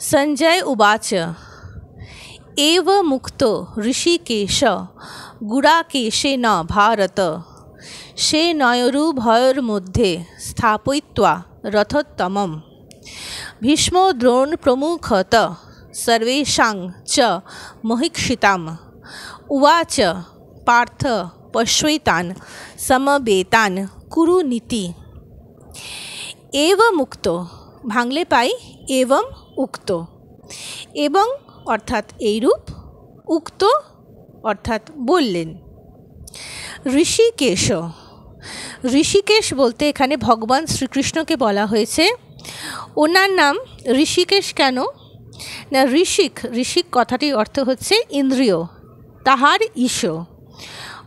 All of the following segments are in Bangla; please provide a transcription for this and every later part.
संजय उवाच एव मुक्तो ऋषिकेश गुडाकेशेन भारत सेनयोरुभयोर्मध्ये स्थापयित्वा रथोत्तमं भीष्मो द्रोण प्रमुखत सर्वेषां च महिक्षिताम् उवाच पार्थ पश्यैतान् समवेतान् कुरु नीति। एव मुक्तो भांगले पाई एवं उक्तो, এবং অর্থাৎ এইরূপ, উক্ত অর্থাৎ বললেন। ঋষিকেশ, ঋষিকেশ বলতে এখানে ভগবান শ্রীকৃষ্ণকে বলা হয়েছে। ওনার নাম ঋষিকেশ কেন না, ঋষিক, ঋষিক কথাটির অর্থ হচ্ছে ইন্দ্রিয়, তাহার ঈশ,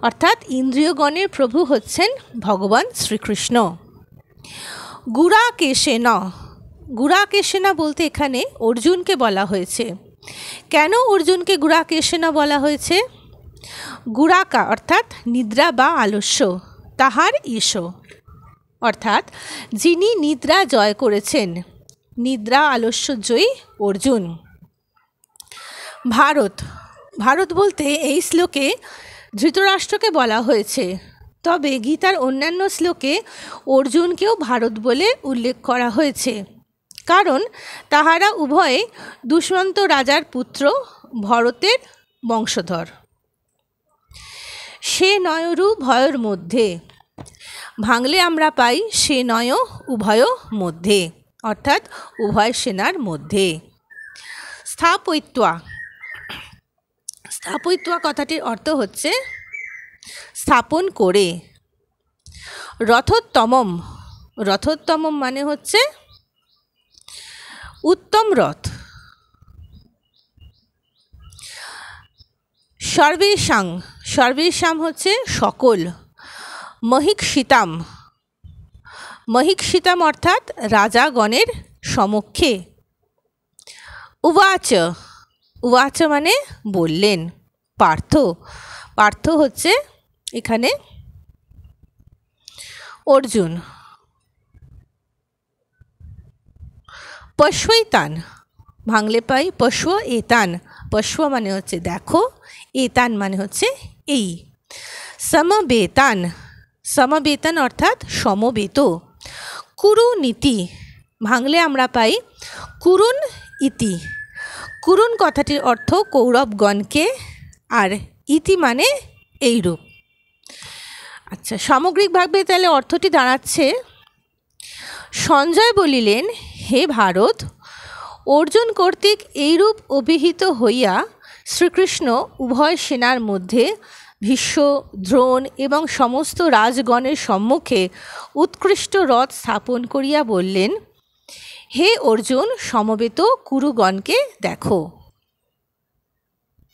অর্থাৎ ইন্দ্রিয়গণের প্রভু হচ্ছেন ভগবান শ্রীকৃষ্ণ। গুড়াকেশেন, গুড়াকেশেনা বলতে এখানে অর্জুনকে বলা হয়েছে। কেন অর্জুনকে গুড়াকেশেনা বলা হয়েছে? গুড়াকা অর্থাৎ নিদ্রা বা আলস্য, তাহার ঈশ অর্থাৎ যিনি নিদ্রা জয় করেছেন, নিদ্রা আলস্য জয়ী অর্জুন। ভারত, ভারত বলতে এই শ্লোকে ধৃতরাষ্ট্রকে বলা হয়েছে, তবে গীতার অন্যান্য শ্লোকে অর্জুনকেও ভারত বলে উল্লেখ করা হয়েছে, কারণ তাহারা উভয়ে দুষ্মন্ত রাজার পুত্র ভরতের বংশধর। সে নয়রু ভয়ের মধ্যে, ভাঙলে আমরা পাই সে নয় উভয় মধ্যে, অর্থাৎ উভয় সেনার মধ্যে। স্থাপয়িত্বা, স্থাপয়িত্বা কথাটির অর্থ হচ্ছে স্থাপন করে। রথোত্তমম, রথোত্তমম মানে হচ্ছে উত্তম রথ। সর্বেষাং, সর্বেষাং হচ্ছে সকল। মহিক্ষিতাম, মহিক্ষিতাম অর্থাৎ রাজাগণের সমক্ষে। উবাচ, উবাচ মানে বললেন। পার্থ, পার্থ হচ্ছে এখানে অর্জুন। পশ্যৈতান, ভাঙলে পাই পশ্ব এতান, পশ্ব মানে হচ্ছে দেখো, এতান মানে হচ্ছে এই। সমবেতান, সমবেতান অর্থাৎ সমবেত। কুরু নীতি, ভাঙলে আমরা পাই কুরুন ইতি। কুরুন কথাটির অর্থ কৌরবগণকে, আর ইতি মানে এইরূপ। আচ্ছা, সামগ্রিকভাবে তাহলে অর্থটি দাঁড়াচ্ছে, সঞ্জয় বলিলেন, হে ভারত, অর্জুন কর্তৃক এইরূপ অভিহিত হইয়া শ্রীকৃষ্ণ উভয় সেনার মধ্যে ভীষ্ম, দ্রোণ এবং সমস্ত রাজগণের সম্মুখে উৎকৃষ্ট রথ স্থাপন করিয়া বললেন, হে অর্জুন, সমবেত কুরুগণকে দেখো।